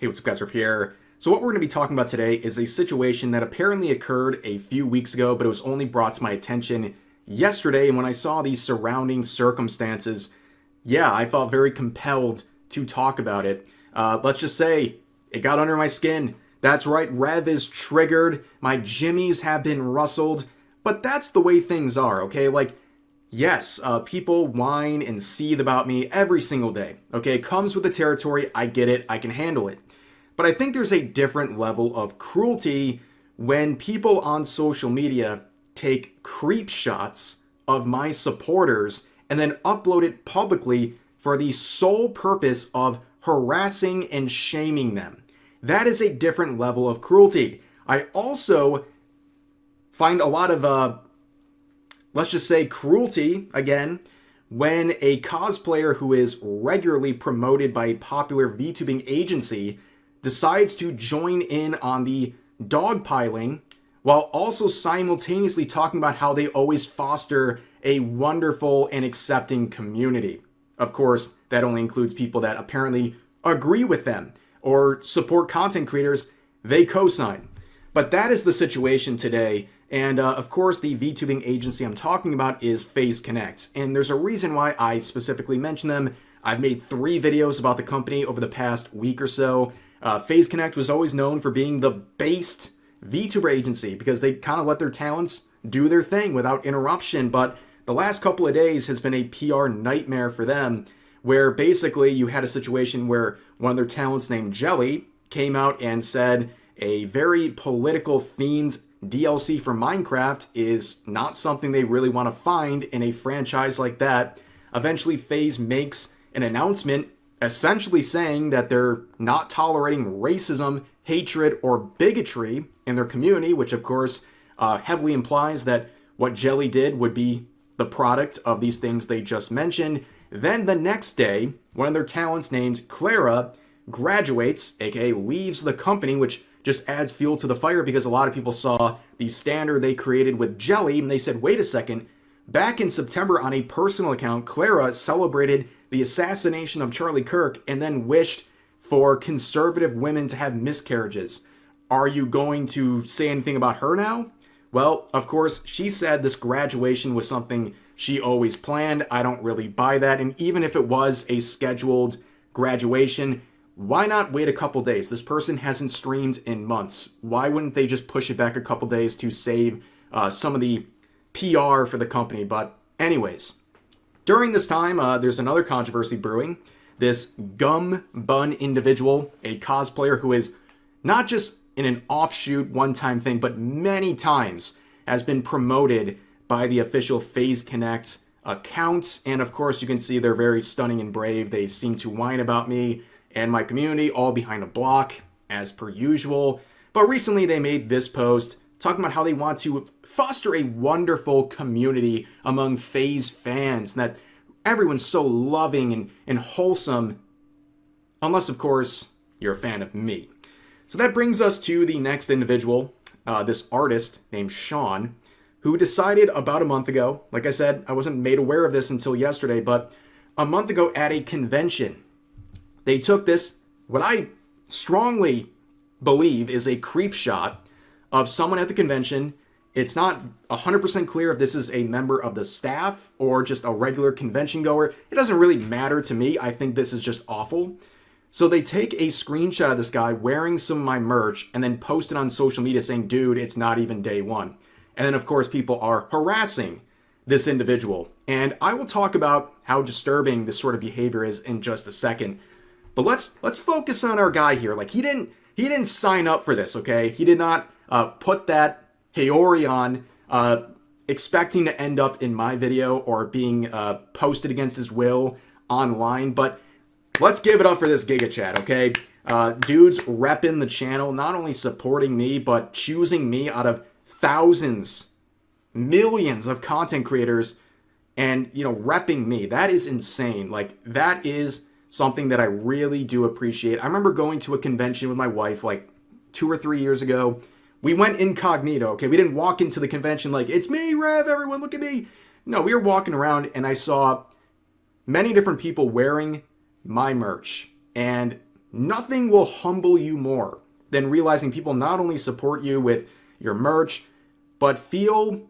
Hey, what's up guys, Riff here. So what we're going to be talking about today is a situation that apparently occurred a few weeks ago, but it was only brought to my attention yesterday. And when I saw these surrounding circumstances, yeah, I felt very compelled to talk about it. Let's just say it got under my skin. That's right, Rev is triggered. My jimmies have been rustled, but that's the way things are, okay? Like, yes, people whine and seethe about me every single day, okay? It comes with the territory. I get it. I can handle it. But I think there's a different level of cruelty when people on social media take creep shots of my supporters and then upload it publicly for the sole purpose of harassing and shaming them. That is a different level of cruelty. I also find a lot of, let's just say, cruelty, again, when a cosplayer who is regularly promoted by a popular VTubing agency decides to join in on the dogpiling while also simultaneously talking about how they always foster a wonderful and accepting community. Of course, that only includes people that apparently agree with them or support content creators they co-sign. But that is the situation today. And of course, the VTubing agency I'm talking about is FaZe Connect. And there's a reason why I specifically mention them. I've made 3 videos about the company over the past week or so. FaZe Connect was always known for being the based VTuber agency because they kind of let their talents do their thing without interruption. But the last couple of days has been a PR nightmare for them, where basically you had a situation where one of their talents named Jelly came out and said a very political themed DLC for Minecraft is not something they really want to find in a franchise like that. Eventually, FaZe makes an announcement essentially saying that they're not tolerating racism, hatred, or bigotry in their community, which of course heavily implies that what Jelly did would be the product of these things they just mentioned. Then the next day, one of their talents named Clara graduates, aka leaves the company, which just adds fuel to the fire because a lot of people saw the standard they created with Jelly and they said, wait a second, back in September on a personal account, Clara celebrated the assassination of Charlie Kirk and then wished for conservative women to have miscarriages. Are you going to say anything about her now? Well, of course, she said this graduation was something she always planned. I don't really buy that. And even if it was a scheduled graduation, why not wait a couple days? This person hasn't streamed in months. Why wouldn't they just push it back a couple days to save some of the PR for the company? But anyways, during this time, there's another controversy brewing. This Gum Bun individual, a cosplayer who is not just in an offshoot one-time thing, but many times has been promoted by the official FaZe Connect account. And of course, you can see they're very stunning and brave. They seem to whine about me and my community all behind a block, as per usual. But recently they made this post talking about how they want to foster a wonderful community among FaZe fans, and that everyone's so loving and wholesome, unless, of course, you're a fan of me. So that brings us to the next individual, this artist named Sean, who decided about a month ago, like I said, I wasn't made aware of this until yesterday, but a month ago at a convention, they took this, what I strongly believe is a creep shot of someone at the convention. It's not 100% clear if this is a member of the staff or just a regular convention goer. It doesn't really matter to me. I think this is just awful. So they take a screenshot of this guy wearing some of my merch and then post it on social media saying, dude, it's not even day one. And then, of course, people are harassing this individual. And I will talk about how disturbing this sort of behavior is in just a second. But let's focus on our guy here. Like, he didn't sign up for this, okay? He did not put that Haori on expecting to end up in my video or being posted against his will online. But let's give it up for this Giga Chat, okay? Dude's repping the channel, not only supporting me, but choosing me out of thousands, millions of content creators and, repping me. That is insane. Like, that is something that I really do appreciate. I remember going to a convention with my wife like 2 or 3 years ago. We went incognito, okay? We didn't walk into the convention like, it's me, Rev, everyone look at me. No, we were walking around and I saw many different people wearing my merch. And Nothing will humble you more than realizing people not only support you with your merch, but feel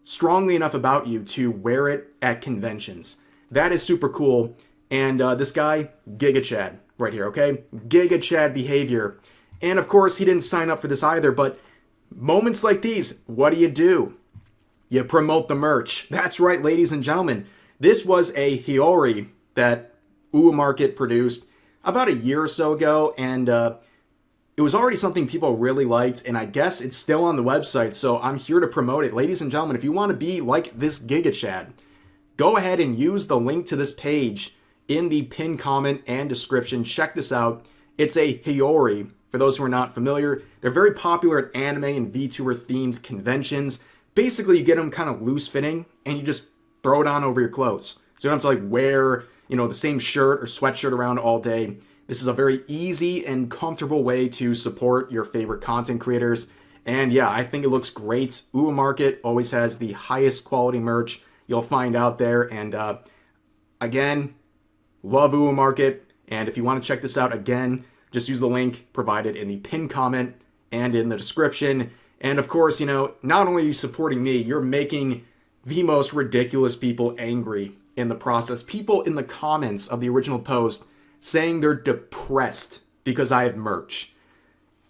strongly enough about you to wear it at conventions. That is super cool. And this guy, Giga Chad, right here, okay? Giga Chad behavior. And of course, he didn't sign up for this either, but moments like these, what do? You promote the merch. That's right, ladies and gentlemen. This was a Hiyori that Uwa Market produced about a year or so ago, and it was already something people really liked, and I guess it's still on the website, so I'm here to promote it. Ladies and gentlemen, if you want to be like this Giga Chad, go ahead and use the link to this page in the pinned comment and description. Check this out. It's a Hiyori. For those who are not familiar, they're very popular at anime and VTuber themed conventions. Basically, you get them kind of loose fitting, and you just throw it on over your clothes. So you don't have to like wear, the same shirt or sweatshirt around all day. This is a very easy and comfortable way to support your favorite content creators. And yeah, I think it looks great. Uwa Market always has the highest quality merch you'll find out there. And again, love Uwa Market. And if you want to check this out again, just use the link provided in the pinned comment and in the description. And of course, not only are you supporting me, you're making the most ridiculous people angry in the process. People in the comments of the original post saying they're depressed because I have merch.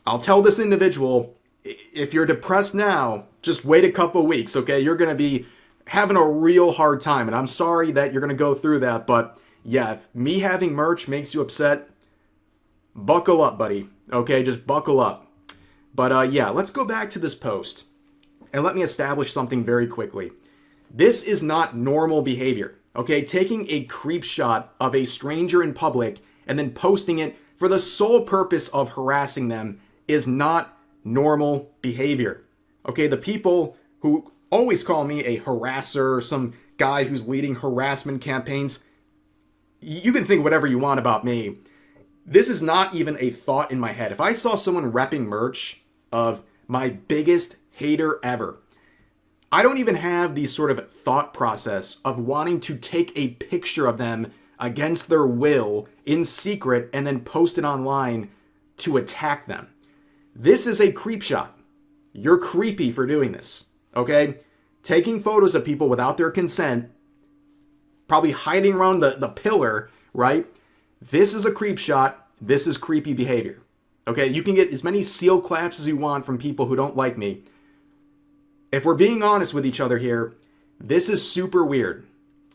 I'll tell this individual, if you're depressed now, just wait a couple weeks, okay? You're going to be having a real hard time, and I'm sorry that you're going to go through that, but yeah, if me having merch makes you upset, buckle up, buddy, okay? Just buckle up. But yeah, let's go back to this post, and let me establish something very quickly. This is not normal behavior. Okay, taking a creep shot of a stranger in public and then posting it for the sole purpose of harassing them is not normal behavior. Okay, the people who always call me a harasser or some guy who's leading harassment campaigns, you can think whatever you want about me. This is not even a thought in my head. If I saw someone repping merch of my biggest hater ever, I don't even have the sort of thought process of wanting to take a picture of them against their will in secret and then post it online to attack them. This is a creep shot. You're creepy for doing this, okay? Taking photos of people without their consent, probably hiding around the pillar, right? This is a creep shot. This is creepy behavior, okay? You can get as many seal claps as you want from people who don't like me. If we're being honest with each other here, this is super weird.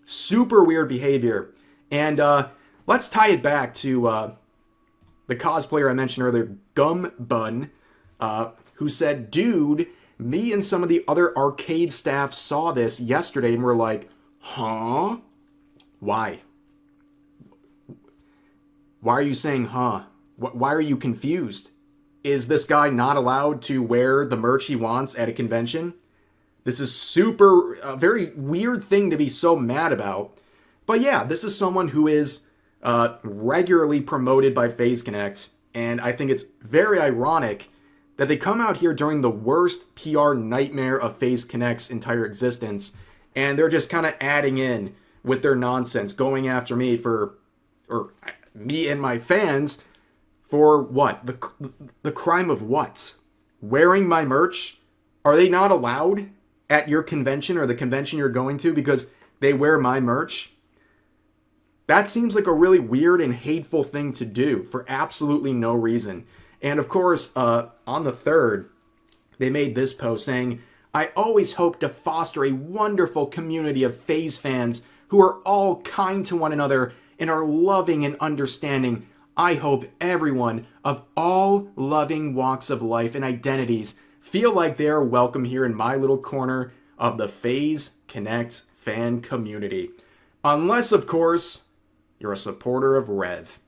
Super weird behavior. And let's tie it back to the cosplayer I mentioned earlier, Gum Bun, who said, dude, me and some of the other arcade staff saw this yesterday and we're like, huh? Why? Why are you saying, huh? Why are you confused? Is this guy not allowed to wear the merch he wants at a convention? This is a very weird thing to be so mad about. But yeah, this is someone who is regularly promoted by FaZe Connect, and I think it's very ironic that they come out here during the worst PR nightmare of FaZe Connect's entire existence, and they're just kind of adding in with their nonsense, going after me or me and my fans for what? The crime of what? Wearing my merch? Are they not allowed at your convention or the convention you're going to because they wear my merch? That seems like a really weird and hateful thing to do for absolutely no reason. And of course, on the 3rd, they made this post saying, I always hope to foster a wonderful community of FaZe fans who are all kind to one another and are loving and understanding. I hope everyone of all loving walks of life and identities feel like they are welcome here in my little corner of the FaZe Connect fan community. Unless, of course, you're a supporter of Rev.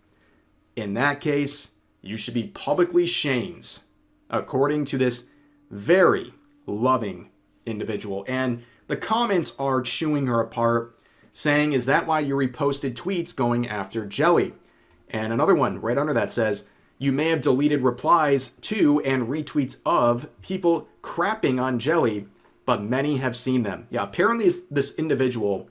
In that case, you should be publicly shamed, according to this very loving individual. And the comments are chewing her apart, saying, is that why you reposted tweets going after Jelly? And another one right under that says, you may have deleted replies to and retweets of people crapping on Jelly, but many have seen them. Yeah, apparently this individual,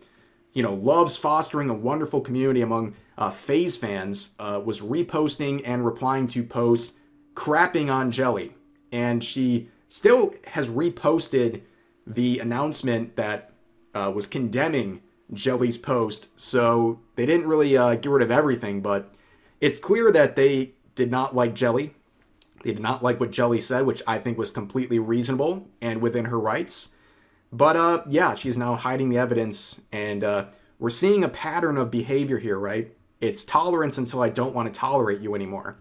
loves fostering a wonderful community among FaZe fans was reposting and replying to posts crapping on Jelly. And she still has reposted the announcement that was condemning Jelly's post. So they didn't really get rid of everything, but it's clear that they did not like Jelly. They did not like what Jelly said, which I think was completely reasonable and within her rights. But yeah, she's now hiding the evidence, and we're seeing a pattern of behavior here, right? It's tolerance until I don't want to tolerate you anymore.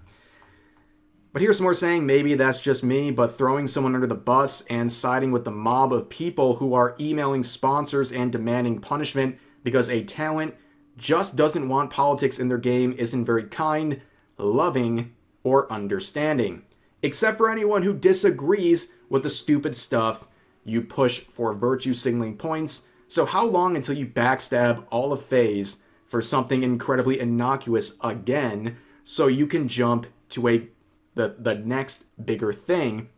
But here's some more saying, maybe that's just me, but throwing someone under the bus and siding with the mob of people who are emailing sponsors and demanding punishment because a talent just doesn't want politics in their game isn't very kind, loving, or understanding. Except for anyone who disagrees with the stupid stuff you push for virtue signaling points. So how long until you backstab all of FaZe for something incredibly innocuous again so you can jump to the next bigger thing?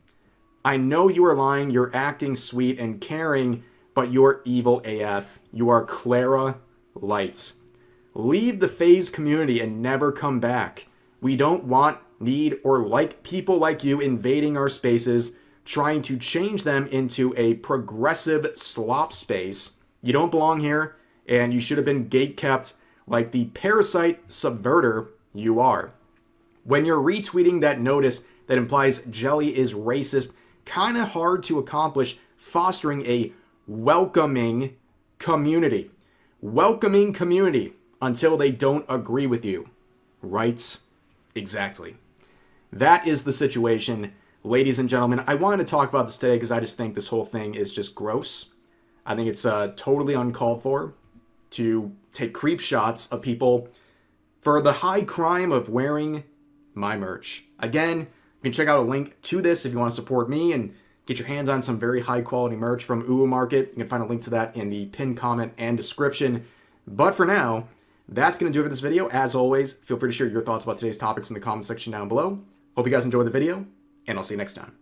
I know you are lying, you're acting sweet and caring, but you're evil AF. You are Clara Lights. Leave the FaZe community and never come back. We don't want, need, or like people like you invading our spaces, trying to change them into a progressive slop space. You don't belong here, and you should have been gatekept like the parasite subverter you are. When you're retweeting that notice that implies Jelly is racist, kind of hard to accomplish fostering a welcoming community. Welcoming community until they don't agree with you. Right? Exactly. That is the situation, ladies and gentlemen. I wanted to talk about this today because I just think this whole thing is just gross. I think it's totally uncalled for to take creep shots of people for the high crime of wearing my merch. Again, you can check out a link to this if you want to support me and get your hands on some very high quality merch from Uwu Market. You can find a link to that in the pinned comment and description. But for now, that's going to do it for this video. As always, feel free to share your thoughts about today's topics in the comment section down below. Hope you guys enjoyed the video, and I'll see you next time.